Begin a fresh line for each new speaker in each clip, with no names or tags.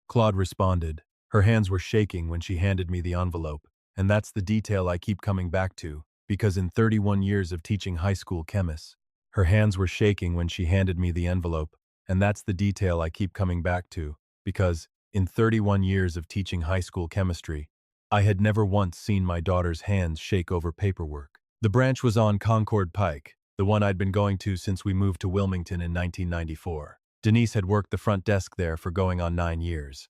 Claude responded. Her hands were shaking when she handed me the envelope, and that's the detail I keep coming back to, because in 31 years of teaching high school chemists, her hands were shaking when she handed me the envelope, and that's the detail I keep coming back to, because, in 31 years of teaching high school chemistry, I had never once seen my daughter's hands shake over paperwork. The branch was on Concord Pike, the one I'd been going to since we moved to Wilmington in 1994. Denise had worked the front desk there for going on 9 years.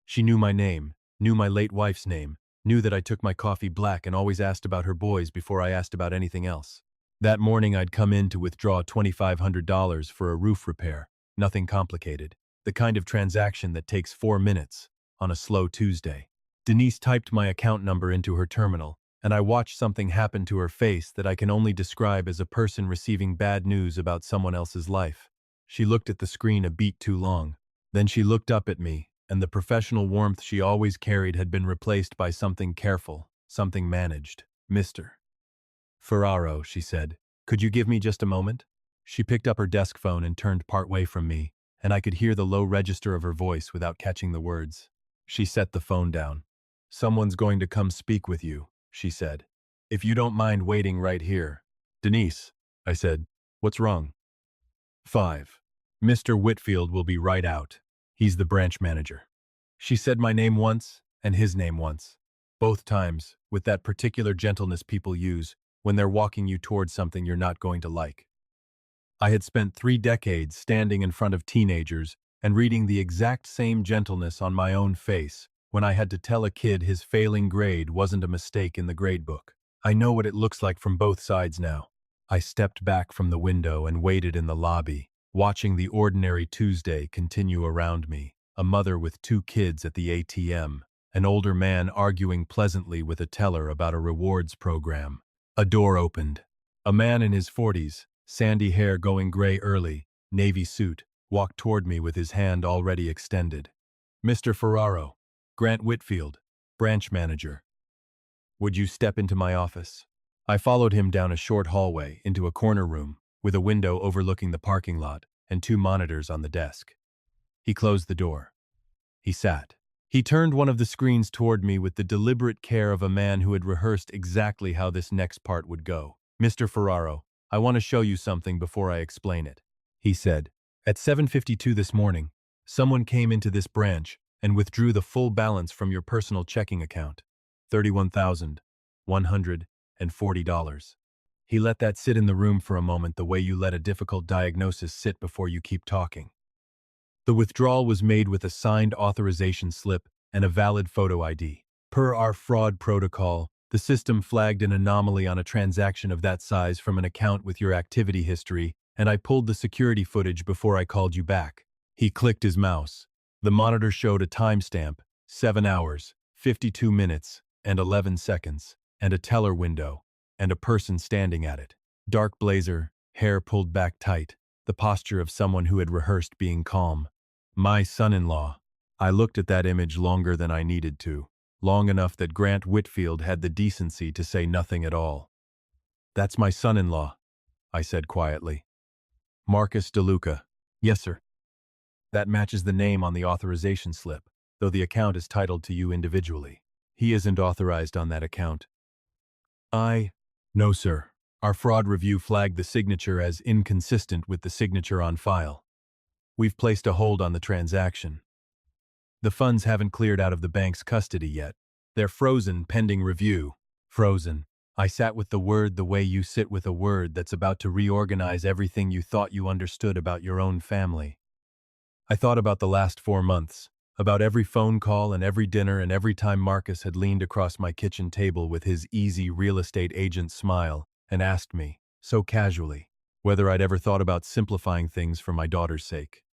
She knew my name, knew my late wife's name, knew that I took my coffee black and always asked about her boys before I asked about anything else. That morning I'd come in to withdraw $2,500 for a roof repair, nothing complicated, the kind of transaction that takes 4 minutes on a slow Tuesday. Denise typed my account number into her terminal, and I watched something happen to her face that I can only describe as a person receiving bad news about someone else's life. She looked at the screen a beat too long. Then she looked up at me, and the professional warmth she always carried had been replaced by something careful, something managed. "Mr. Ferraro," she said, "could you give me just a moment?" She picked up her desk phone and turned partway from me, and I could hear the low register of her voice without catching the words. She set the phone down. "Someone's going to come speak with you," she said. "If you don't mind waiting right here." "Denise," I said, "what's wrong?" 5. "Mr. Whitfield will be right out. He's the branch manager." She said my name once and his name once, both times with that particular gentleness people use when they're walking you towards something you're not going to like. I had spent 3 decades standing in front of teenagers and reading the exact same gentleness on my own face when I had to tell a kid his failing grade wasn't a mistake in the gradebook. I know what it looks like from both sides now. I stepped back from the window and waited in the lobby, watching the ordinary Tuesday continue around me, a mother with 2 kids at the ATM, an older man arguing pleasantly with a teller about a rewards program. A door opened. A man in his 40s, sandy hair going gray early, navy suit, walked toward me with his hand already extended. "Mr. Ferraro, Grant Whitfield, branch manager. Would you step into my office?" I followed him down a short hallway into a corner room with a window overlooking the parking lot and 2 monitors on the desk. He closed the door. He sat. He turned one of the screens toward me with the deliberate care of a man who had rehearsed exactly how this next part would go. "Mr. Ferraro, I want to show you something before I explain it," he said. "At 7:52 this morning, someone came into this branch and withdrew the full balance from your personal checking account, $31,140. He let that sit in the room for a moment the way you let a difficult diagnosis sit before you keep talking. The withdrawal was made with a signed authorization slip and a valid photo ID. Per our fraud protocol, the system flagged an anomaly on a transaction of that size from an account with your activity history, and I pulled the security footage before I called you back." He clicked his mouse. The monitor showed a timestamp, 7 hours, 52 minutes, and 11 seconds, and a teller window, and a person standing at it. Dark blazer, hair pulled back tight, the posture of someone who had rehearsed being calm. My son-in-law. I looked at that image longer than I needed to, long enough that Grant Whitfield had the decency to say nothing at all. "That's my son-in-law," I said quietly. "Marcus DeLuca." "Yes, sir." "That matches the name on the authorization slip, though the account is titled to you individually. He isn't authorized on that account." "No, sir. Our fraud review flagged the signature as inconsistent with the signature on file. We've placed a hold on the transaction. The funds haven't cleared out of the bank's custody yet. They're frozen pending review." Frozen. I sat with the word the way you sit with a word that's about to reorganize everything you thought you understood about your own family. I thought about the last 4 months, about every phone call and every dinner and every time Marcus had leaned across my kitchen table with his easy real estate agent smile and asked me, so casually, whether I'd ever thought about simplifying things for my daughter's sake.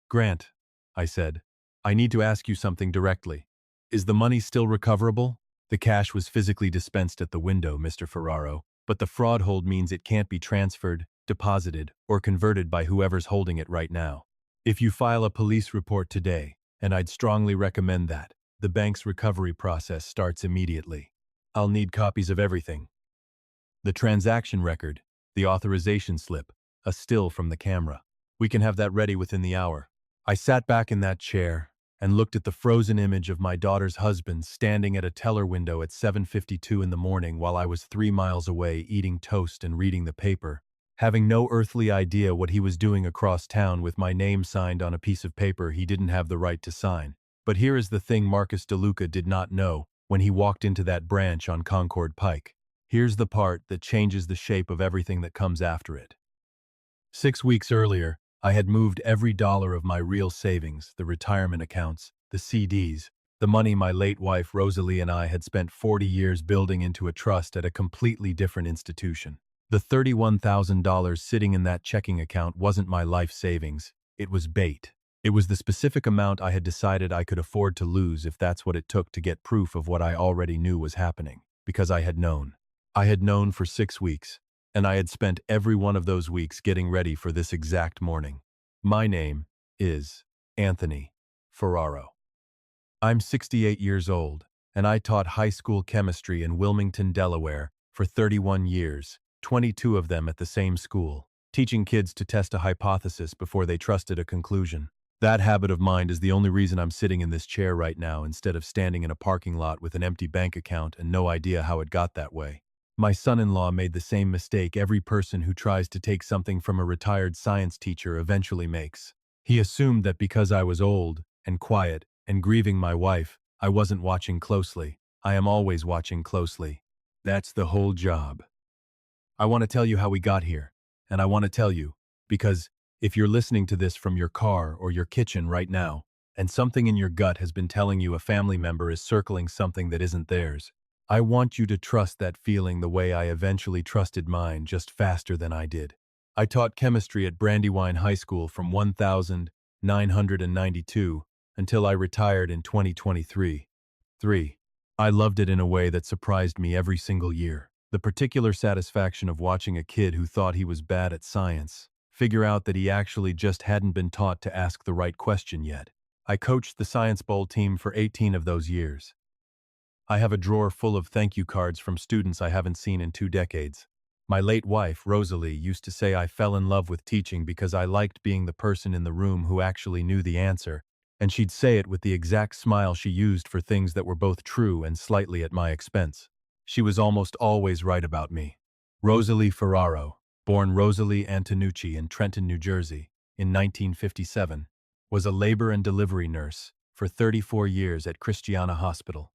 "Grant," I said, "I need to ask you something directly. Is the money still recoverable?" "The cash was physically dispensed at the window, Mr. Ferraro, but the fraud hold means it can't be transferred, deposited, or converted by whoever's holding it right now. If you file a police report today, and I'd strongly recommend that, the bank's recovery process starts immediately. I'll need copies of everything. The transaction record, the authorization slip, a still from the camera. We can have that ready within the hour." I sat back in that chair, and looked at the frozen image of my daughter's husband standing at a teller window at 7:52 in the morning while I was 3 miles away eating toast and reading the paper, having no earthly idea what he was doing across town with my name signed on a piece of paper he didn't have the right to sign. But here is the thing Marcus DeLuca did not know when he walked into that branch on Concord Pike. Here's the part that changes the shape of everything that comes after it. 6 weeks earlier, I had moved every dollar of my real savings, the retirement accounts, the CDs, the money my late wife Rosalie and I had spent 40 years building into a trust at a completely different institution. The $31,000 sitting in that checking account wasn't my life savings, it was bait. It was the specific amount I had decided I could afford to lose if that's what it took to get proof of what I already knew was happening, because I had known. I had known for 6 weeks, and I had spent every one of those weeks getting ready for this exact morning. My name is Anthony Ferraro. I'm 68 years old, and I taught high school chemistry in Wilmington, Delaware, for 31 years, 22 of them at the same school, teaching kids to test a hypothesis before they trusted a conclusion. That habit of mine is the only reason I'm sitting in this chair right now instead of standing in a parking lot with an empty bank account and no idea how it got that way. My son-in-law made the same mistake every person who tries to take something from a retired science teacher eventually makes. He assumed that because I was old and quiet and grieving my wife, I wasn't watching closely. I am always watching closely. That's the whole job. I want to tell you how we got here, and I want to tell you, because if you're listening to this from your car or your kitchen right now, and something in your gut has been telling you a family member is circling something that isn't theirs, I want you to trust that feeling the way I eventually trusted mine, just faster than I did. I taught chemistry at Brandywine High School from 1992 until I retired in 2023. I loved it in a way that surprised me every single year. The particular satisfaction of watching a kid who thought he was bad at science figure out that he actually just hadn't been taught to ask the right question yet. I coached the Science Bowl team for 18 of those years. I have a drawer full of thank you cards from students I haven't seen in 2 decades. My late wife, Rosalie, used to say I fell in love with teaching because I liked being the person in the room who actually knew the answer, and she'd say it with the exact smile she used for things that were both true and slightly at my expense. She was almost always right about me. Rosalie Ferraro, born Rosalie Antonucci in Trenton, New Jersey, in 1957, was a labor and delivery nurse for 34 years at Christiana Hospital.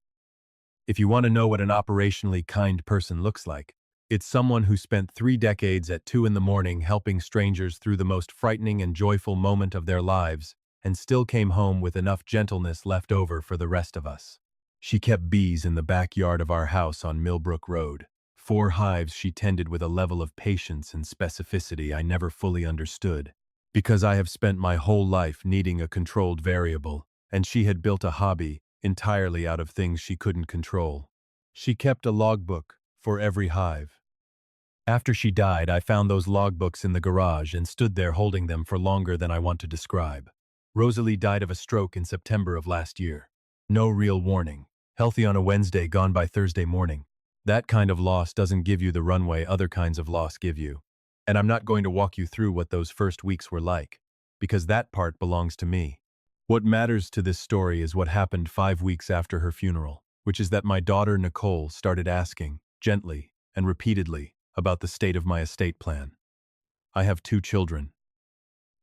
If you want to know what an operationally kind person looks like, it's someone who spent 3 decades at 2 in the morning helping strangers through the most frightening and joyful moment of their lives and still came home with enough gentleness left over for the rest of us. She kept bees in the backyard of our house on Millbrook Road. 4 hives she tended with a level of patience and specificity I never fully understood, because I have spent my whole life needing a controlled variable, and she had built a hobby entirely out of things she couldn't control. She kept a logbook for every hive. After she died, I found those logbooks in the garage and stood there holding them for longer than I want to describe. Rosalie died of a stroke in September of last year. No real warning. Healthy on a Wednesday, gone by Thursday morning. That kind of loss doesn't give you the runway other kinds of loss give you. And I'm not going to walk you through what those first weeks were like, because that part belongs to me. What matters to this story is what happened 5 weeks after her funeral, which is that my daughter Nicole started asking, gently and repeatedly, about the state of my estate plan. I have 2 children.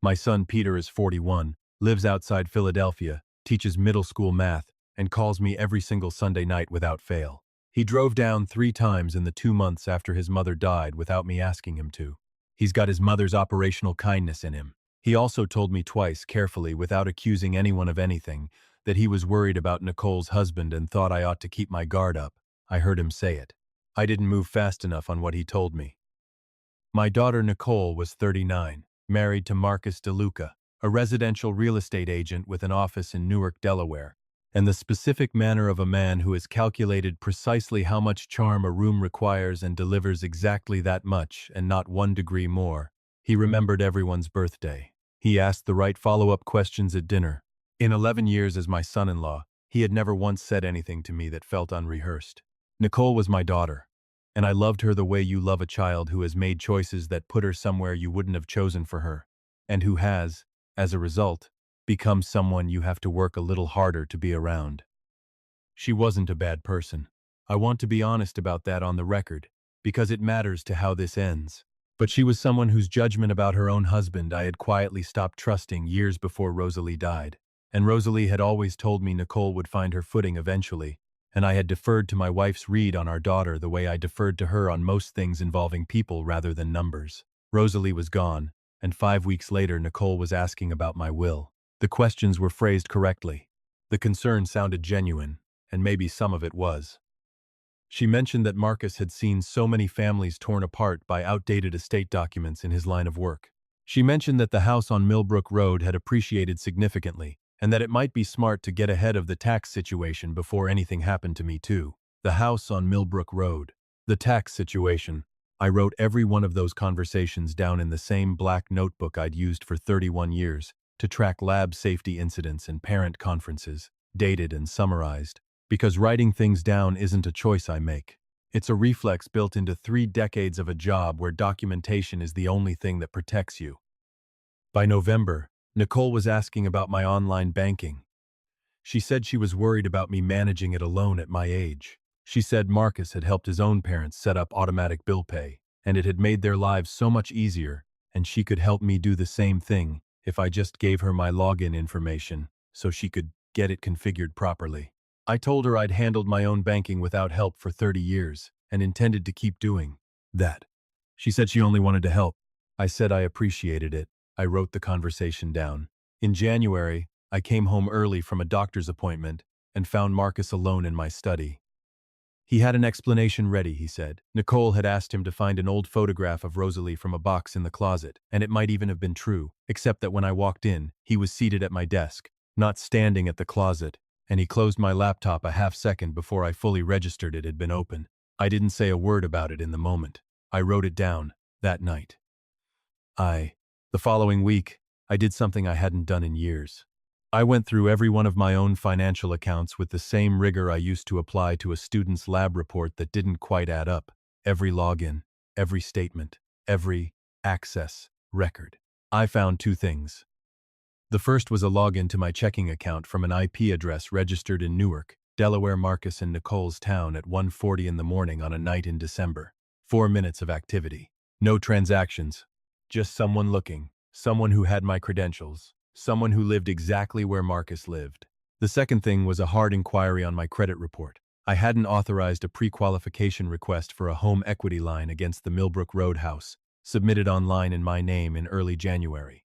My son Peter is 41, lives outside Philadelphia, teaches middle school math, and calls me every single Sunday night without fail. He drove down 3 times in the 2 months after his mother died without me asking him to. He's got his mother's operational kindness in him. He also told me twice, carefully, without accusing anyone of anything, that he was worried about Nicole's husband and thought I ought to keep my guard up. I heard him say it. I didn't move fast enough on what he told me. My daughter Nicole was 39, married to Marcus DeLuca, a residential real estate agent with an office in Newark, Delaware, and the specific manner of a man who has calculated precisely how much charm a room requires and delivers exactly that much and not 1 degree more. He remembered everyone's birthday. He asked the right follow-up questions at dinner. In 11 years as my son-in-law, he had never once said anything to me that felt unrehearsed. Nicole was my daughter, and I loved her the way you love a child who has made choices that put her somewhere you wouldn't have chosen for her, and who has, as a result, become someone you have to work a little harder to be around. She wasn't a bad person. I want to be honest about that on the record, because it matters to how this ends. But she was someone whose judgment about her own husband I had quietly stopped trusting years before Rosalie died. And Rosalie had always told me Nicole would find her footing eventually, and I had deferred to my wife's read on our daughter the way I deferred to her on most things involving people rather than numbers. Rosalie was gone, and 5 weeks later Nicole was asking about my will. The questions were phrased correctly. The concern sounded genuine, and maybe some of it was. She mentioned that Marcus had seen so many families torn apart by outdated estate documents in his line of work. She mentioned that the house on Millbrook Road had appreciated significantly, and that it might be smart to get ahead of the tax situation before anything happened to me too. The house on Millbrook Road. The tax situation. I wrote every one of those conversations down in the same black notebook I'd used for 31 years to track lab safety incidents and parent conferences, dated and summarized. Because writing things down isn't a choice I make. It's a reflex built into 3 decades of a job where documentation is the only thing that protects you. By November, Nicole was asking about my online banking. She said she was worried about me managing it alone at my age. She said Marcus had helped his own parents set up automatic bill pay, and it had made their lives so much easier, and she could help me do the same thing if I just gave her my login information so she could get it configured properly. I told her I'd handled my own banking without help for 30 years and intended to keep doing that. She said she only wanted to help. I said I appreciated it. I wrote the conversation down. In January, I came home early from a doctor's appointment and found Marcus alone in my study. He had an explanation ready, he said. Nicole had asked him to find an old photograph of Rosalie from a box in the closet, and it might even have been true, except that when I walked in, he was seated at my desk, not standing at the closet, and he closed my laptop a half-second before I fully registered it had been open. I didn't say a word about it in the moment. I wrote it down, that night. The following week, I did something I hadn't done in years. I went through every one of my own financial accounts with the same rigor I used to apply to a student's lab report that didn't quite add up. Every login, every statement, every access record. I found 2 things. The first was a login to my checking account from an IP address registered in Newark, Delaware. Marcus and Nicole's town at 1:40 in the morning on a night in December. 4 minutes of activity. No transactions. Just someone looking. Someone who had my credentials. Someone who lived exactly where Marcus lived. The second thing was a hard inquiry on my credit report. I hadn't authorized a pre-qualification request for a home equity line against the Millbrook Road house, submitted online in my name in early January.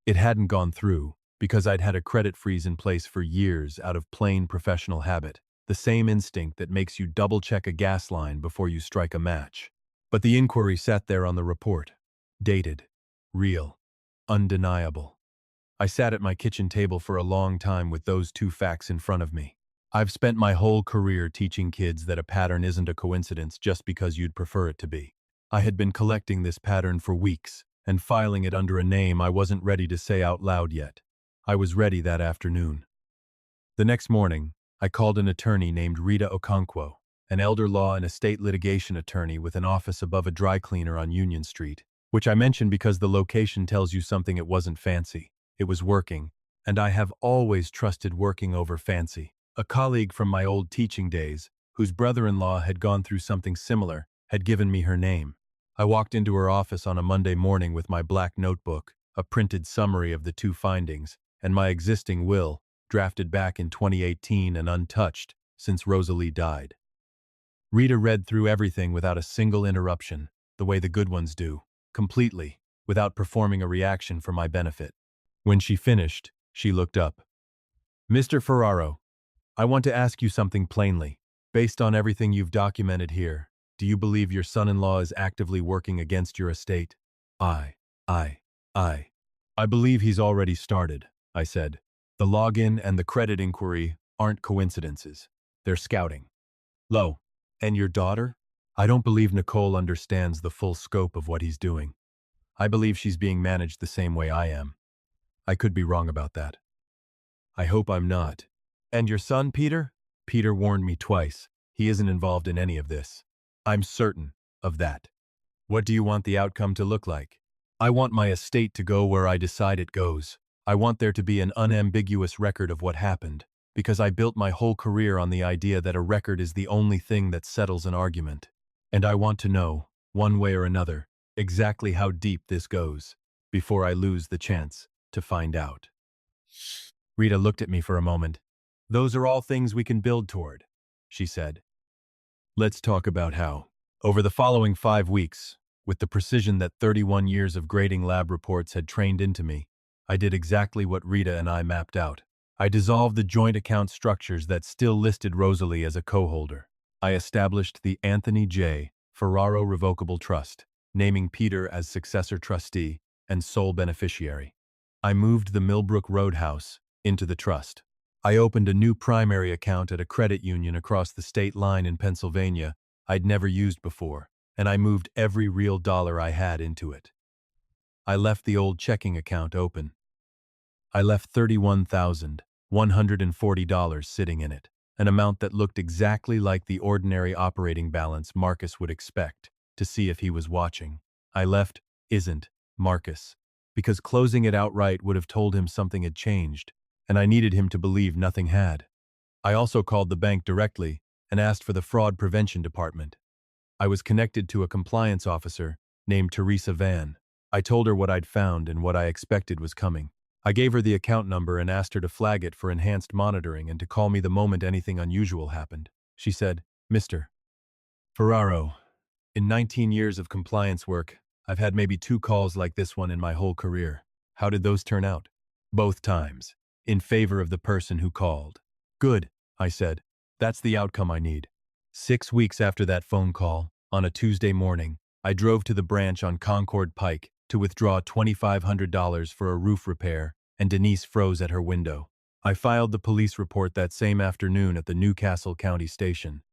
It hadn't gone through, because I'd had a credit freeze in place for years out of plain professional habit, the same instinct that makes you double-check a gas line before you strike a match. But the inquiry sat there on the report. Dated. Real. Undeniable. I sat at my kitchen table for a long time with those 2 facts in front of me. I've spent my whole career teaching kids that a pattern isn't a coincidence just because you'd prefer it to be. I had been collecting this pattern for weeks, and filing it under a name I wasn't ready to say out loud yet. I was ready that afternoon. The next morning, I called an attorney named Rita Okonkwo, an elder law and estate litigation attorney with an office above a dry cleaner on Union Street, which I mention because the location tells you something. It wasn't fancy. It was working, and I have always trusted working over fancy. A colleague from my old teaching days, whose brother-in-law had gone through something similar, had given me her name. I walked into her office on a Monday morning with my black notebook, a printed summary of the 2 findings, and my existing will, drafted back in 2018 and untouched since Rosalie died. Rita read through everything without a single interruption, the way the good ones do, completely, without performing a reaction for my benefit. When she finished, she looked up. "Mr. Ferraro, I want to ask you something plainly. Based on everything you've documented here, do you believe your son-in-law is actively working against your estate?" I believe he's already started," I said. "The login and the credit inquiry aren't coincidences. They're scouting." "Lo, and your daughter?" "I don't believe Nicole understands the full scope of what he's doing. I believe she's being managed the same way I am. I could be wrong about that. I hope I'm not." "And your son, Peter?" "Peter warned me twice. He isn't involved in any of this." "I'm certain of that." "What do you want the outcome to look like?" "I want my estate to go where I decide it goes. I want there to be an unambiguous record of what happened, because I built my whole career on the idea that a record is the only thing that settles an argument. And I want to know, one way or another, exactly how deep this goes, before I lose the chance to find out. Rita looked at me for a moment. Those are all things we can build toward, she said. Let's talk about how. Over the following 5 weeks, with the precision that 31 years of grading lab reports had trained into me, I did exactly what Rita and I mapped out. I dissolved the joint account structures that still listed Rosalie as a co-holder. I established the Anthony J. Ferraro Revocable Trust, naming Peter as successor trustee and sole beneficiary. I moved the Millbrook Roadhouse into the trust. I opened a new primary account at a credit union across the state line in Pennsylvania I'd never used before, and I moved every real dollar I had into it. I left the old checking account open. I left $31,140 sitting in it, an amount that looked exactly like the ordinary operating balance Marcus would expect, to see if he was watching. I left "isn't" Marcus, because closing it outright would have told him something had changed, and I needed him to believe nothing had. I also called the bank directly and asked for the fraud prevention department. I was connected to a compliance officer named Teresa Van. I told her what I'd found and what I expected was coming. I gave her the account number and asked her to flag it for enhanced monitoring and to call me the moment anything unusual happened. She said, "Mr. Ferraro, in 19 years of compliance work, I've had maybe 2 calls like this one in my whole career. How did those turn out?" "Both times, in favor of the person who called." "Good," I said. "That's the outcome I need." 6 weeks after that phone call, on a Tuesday morning, I drove to the branch on Concord Pike to withdraw $2,500 for a roof repair, and Denise froze at her window. I filed the police report that same afternoon at the Newcastle County Station.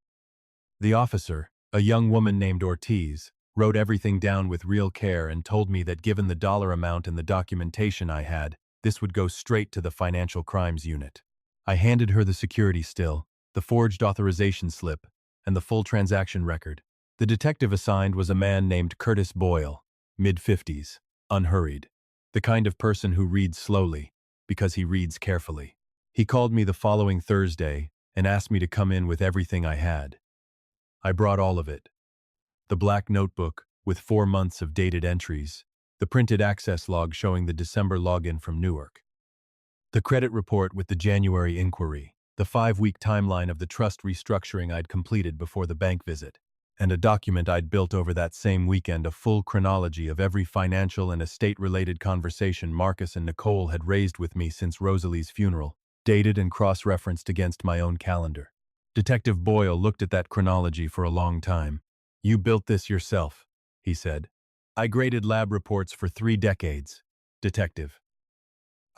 The officer, a young woman named Ortiz, wrote everything down with real care and told me that given the dollar amount and the documentation I had, this would go straight to the Financial Crimes Unit. I handed her the security still, the forged authorization slip, and the full transaction record. The detective assigned was a man named Curtis Boyle, mid-50s, unhurried, the kind of person who reads slowly, because he reads carefully. He called me the following Thursday and asked me to come in with everything I had. I brought all of it. The black notebook with 4 months of dated entries, the printed access log showing the December login from Newark, the credit report with the January inquiry, the 5-week timeline of the trust restructuring I'd completed before the bank visit, and a document I'd built over that same weekend, a full chronology of every financial and estate-related conversation Marcus and Nicole had raised with me since Rosalie's funeral, dated and cross-referenced against my own calendar. Detective Boyle looked at that chronology for a long time. "You built this yourself," he said. "I graded lab reports for 3 decades, detective.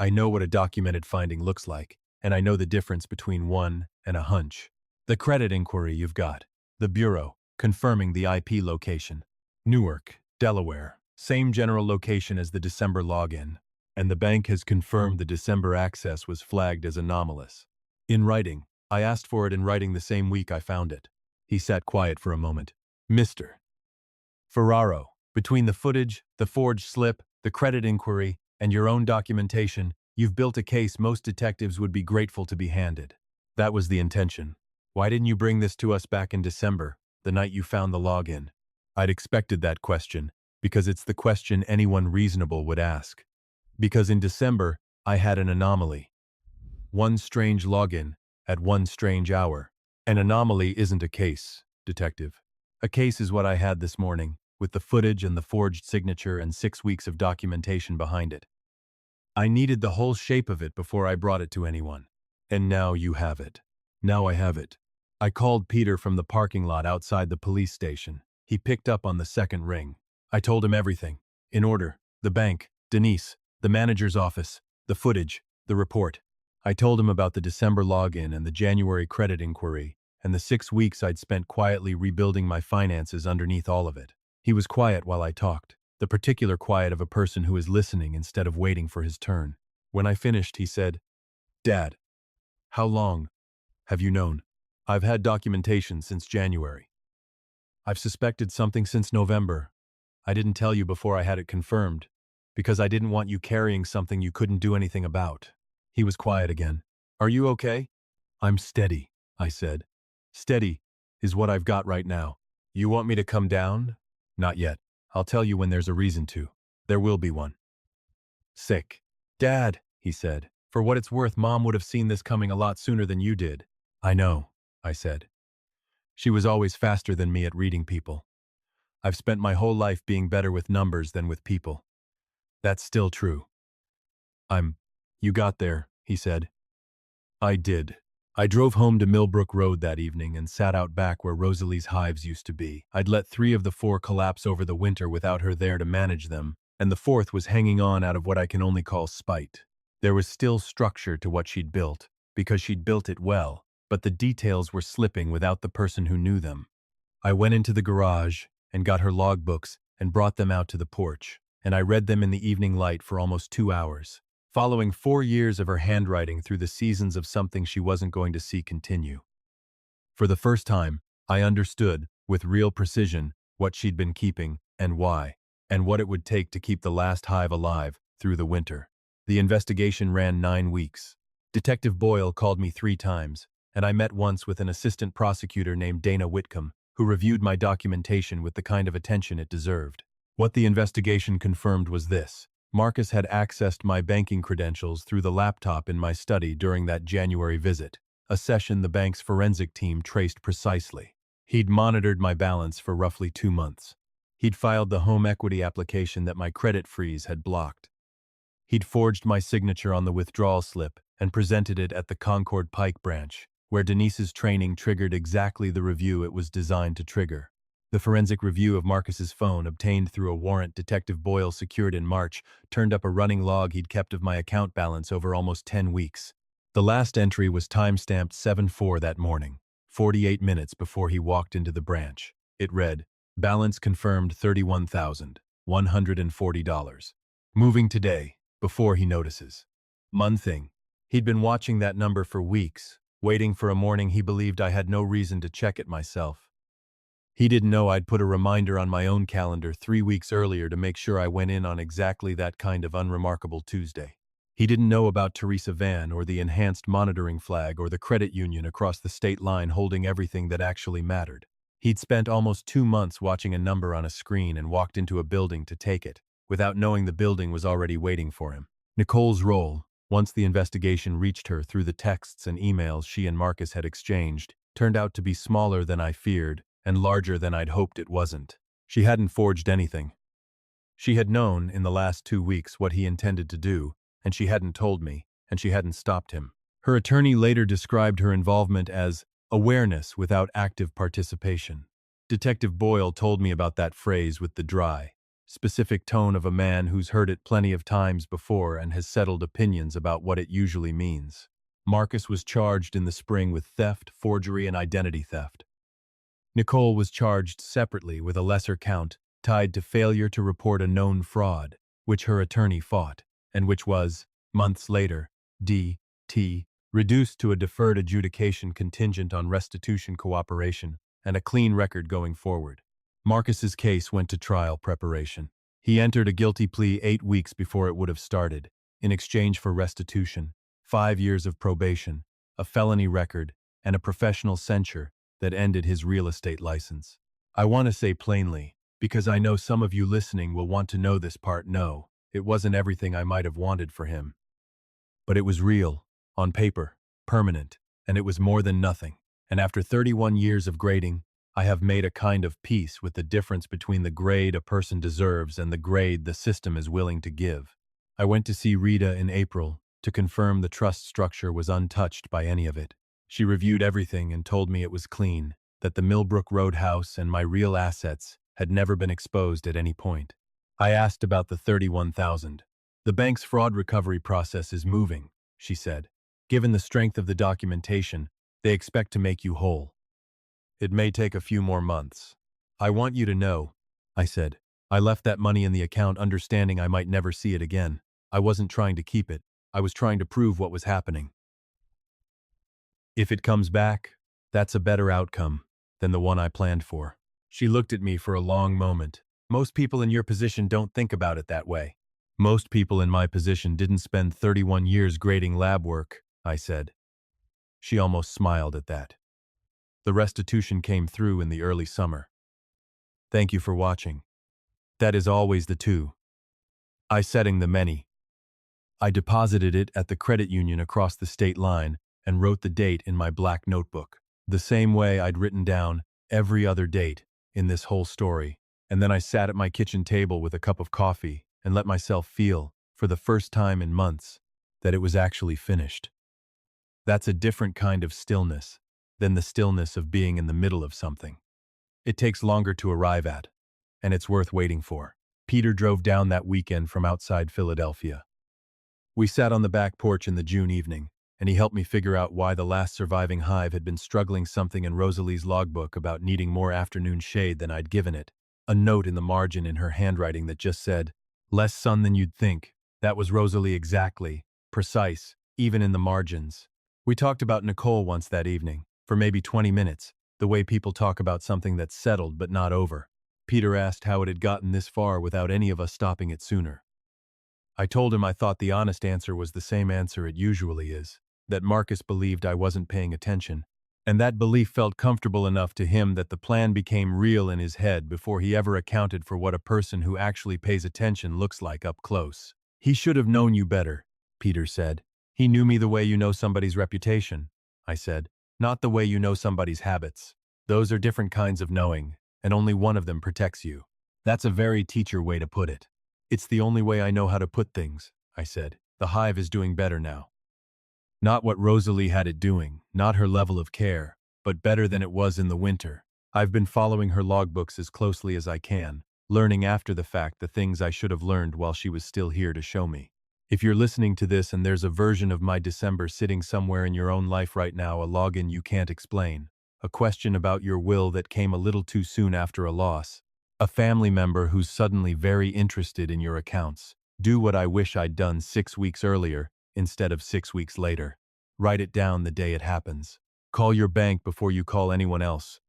I know what a documented finding looks like, and I know the difference between one and a hunch. The credit inquiry you've got, the bureau, confirming the IP location. Newark, Delaware, same general location as the December login, and the bank has confirmed the December access was flagged as anomalous. In writing, I asked for it in writing the same week I found it." He sat quiet for a moment. "Mr. Ferraro, between the footage, the forged slip, the credit inquiry, and your own documentation, you've built a case most detectives would be grateful to be handed. That was the intention. Why didn't you bring this to us back in December, the night you found the login?" I'd expected that question, because it's the question anyone reasonable would ask. Because in December, I had an anomaly. One strange login, at one strange hour. An anomaly isn't a case, detective. A case is what I had this morning, with the footage and the forged signature and 6 weeks of documentation behind it. I needed the whole shape of it before I brought it to anyone. And now you have it. Now I have it. I called Peter from the parking lot outside the police station. He picked up on the second ring. I told him everything. In order. The bank, Denise, the manager's office, the footage, the report. I told him about the December login and the January credit inquiry, and the 6 weeks I'd spent quietly rebuilding my finances underneath all of it. He was quiet while I talked, the particular quiet of a person who is listening instead of waiting for his turn. When I finished, he said, "Dad, how long have you known?" "I've had documentation since January. I've suspected something since November. I didn't tell you before I had it confirmed, Because I didn't want you carrying something you couldn't do anything about. He was quiet again. Are you okay? I'm steady, I said. Steady is what I've got right now. You want me to come down? Not yet. I'll tell you when there's a reason to. There will be one. Sick. Dad, he said. For what it's worth, Mom would have seen this coming a lot sooner than you did. I know, I said. She was always faster than me at reading people. I've spent my whole life being better with numbers than with people. That's still true. You got there, he said. I did. I drove home to Millbrook Road that evening and sat out back where Rosalie's hives used to be. I'd let 3 of the 4 collapse over the winter without her there to manage them, and the 4th was hanging on out of what I can only call spite. There was still structure to what she'd built, because she'd built it well, but the details were slipping without the person who knew them. I went into the garage and got her logbooks and brought them out to the porch, and I read them in the evening light for almost 2 hours, following 4 years of her handwriting through the seasons of something she wasn't going to see continue. For the first time, I understood, with real precision, what she'd been keeping and why, and what it would take to keep the last hive alive through the winter. The investigation ran 9 weeks. Detective Boyle called me 3 times, and I met once with an assistant prosecutor named Dana Whitcomb, who reviewed my documentation with the kind of attention it deserved. What the investigation confirmed was this. Marcus had accessed my banking credentials through the laptop in my study during that January visit, a session the bank's forensic team traced precisely. He'd monitored my balance for roughly 2 months. He'd filed the home equity application that my credit freeze had blocked. He'd forged my signature on the withdrawal slip and presented it at the Concord Pike branch, where Denise's training triggered exactly the review it was designed to trigger. The forensic review of Marcus's phone, obtained through a warrant Detective Boyle secured in March, turned up a running log he'd kept of my account balance over almost 10 weeks. The last entry was time-stamped 7/4 that morning, 48 minutes before he walked into the branch. It read, "Balance confirmed $31,140. Moving today, before he notices." Thing. He'd been watching that number for weeks, waiting for a morning he believed I had no reason to check it myself. He didn't know I'd put a reminder on my own calendar 3 weeks earlier to make sure I went in on exactly that kind of unremarkable Tuesday. He didn't know about Teresa Van or the enhanced monitoring flag or the credit union across the state line holding everything that actually mattered. He'd spent almost 2 months watching a number on a screen and walked into a building to take it, without knowing the building was already waiting for him. Nicole's role, once the investigation reached her through the texts and emails she and Marcus had exchanged, turned out to be smaller than I feared and larger than I'd hoped it wasn't. She hadn't forged anything. She had known in the last 2 weeks what he intended to do, and she hadn't told me, and she hadn't stopped him. Her attorney later described her involvement as awareness without active participation. Detective Boyle told me about that phrase with the dry, specific tone of a man who's heard it plenty of times before and has settled opinions about what it usually means. Marcus was charged in the spring with theft, forgery, and identity theft. Nicole was charged separately with a lesser count tied to failure to report a known fraud, which her attorney fought, and which was, months later, reduced to a deferred adjudication contingent on restitution cooperation and a clean record going forward. Marcus's case went to trial preparation. He entered a guilty plea 8 weeks before it would have started, in exchange for restitution, 5 years of probation, a felony record, and a professional censure that ended his real estate license. I want to say plainly, because I know some of you listening will want to know this part, no, it wasn't everything I might have wanted for him. But it was real, on paper, permanent, and it was more than nothing. And after 31 years of grading, I have made a kind of peace with the difference between the grade a person deserves and the grade the system is willing to give. I went to see Rita in April to confirm the trust structure was untouched by any of it. She reviewed everything and told me it was clean, that the Millbrook Road house and my real assets had never been exposed at any point. I asked about the $31,000. The bank's fraud recovery process is moving, she said. Given the strength of the documentation, they expect to make you whole. It may take a few more months. I want you to know, I said. I left that money in the account understanding I might never see it again. I wasn't trying to keep it. I was trying to prove what was happening. If it comes back, that's a better outcome than the one I planned for. She looked at me for a long moment. Most people in your position don't think about it that way. Most people in my position didn't spend 31 years grading lab work, I said. She almost smiled at that. The restitution came through in the early summer. Thank you for watching. That is always the two. I setting the many. I deposited it at the credit union across the state line and wrote the date in my black notebook, the same way I'd written down every other date in this whole story. And then I sat at my kitchen table with a cup of coffee and let myself feel, for the first time in months, that it was actually finished. That's a different kind of stillness than the stillness of being in the middle of something. It takes longer to arrive at, and it's worth waiting for. Peter drove down that weekend from outside Philadelphia. We sat on the back porch in the June evening, and he helped me figure out why the last surviving hive had been struggling something in Rosalie's logbook about needing more afternoon shade than I'd given it. A note in the margin in her handwriting that just said, "Less sun than you'd think." That was Rosalie exactly, precise, even in the margins. We talked about Nicole once that evening, for maybe 20 minutes, the way people talk about something that's settled but not over. Peter asked how it had gotten this far without any of us stopping it sooner. I told him I thought the honest answer was the same answer it usually is, that Marcus believed I wasn't paying attention, and that belief felt comfortable enough to him that the plan became real in his head before he ever accounted for what a person who actually pays attention looks like up close. He should have known you better, Peter said. He knew me the way you know somebody's reputation, I said, not the way you know somebody's habits. Those are different kinds of knowing, and only one of them protects you. That's a very teacher way to put it. It's the only way I know how to put things, I said. The hive is doing better now. Not what Rosalie had it doing, not her level of care, but better than it was in the winter. I've been following her logbooks as closely as I can, learning after the fact the things I should have learned while she was still here to show me. If you're listening to this and there's a version of my December sitting somewhere in your own life right now, a login you can't explain, a question about your will that came a little too soon after a loss, a family member who's suddenly very interested in your accounts, do what I wish I'd done 6 weeks earlier instead of 6 weeks later. Write it down the day it happens. Call your bank before you call anyone else.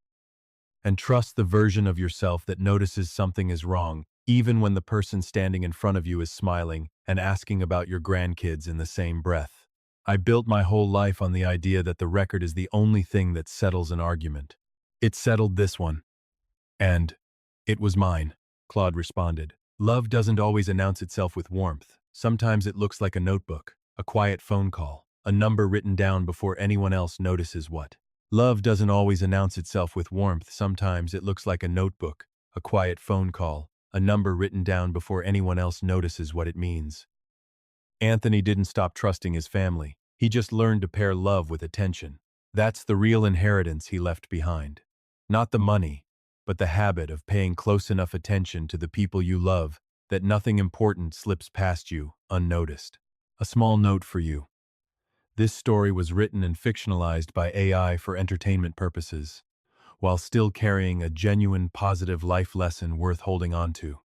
And trust the version of yourself that notices something is wrong, even when the person standing in front of you is smiling and asking about your grandkids in the same breath. I built my whole life on the idea that the record is the only thing that settles an argument. It settled this one. And it was mine, Claude responded. Love doesn't always announce itself with warmth. Sometimes it looks like a notebook, a quiet phone call, a number written down before anyone else notices what. Love doesn't always announce itself with warmth. Sometimes it looks like a notebook, a quiet phone call, a number written down before anyone else notices what it means. Anthony didn't stop trusting his family. He just learned to pair love with attention. That's the real inheritance he left behind. Not the money, but the habit of paying close enough attention to the people you love that nothing important slips past you unnoticed. A small note for you. This story was written and fictionalized by AI for entertainment purposes, while still carrying a genuine positive life lesson worth holding on to.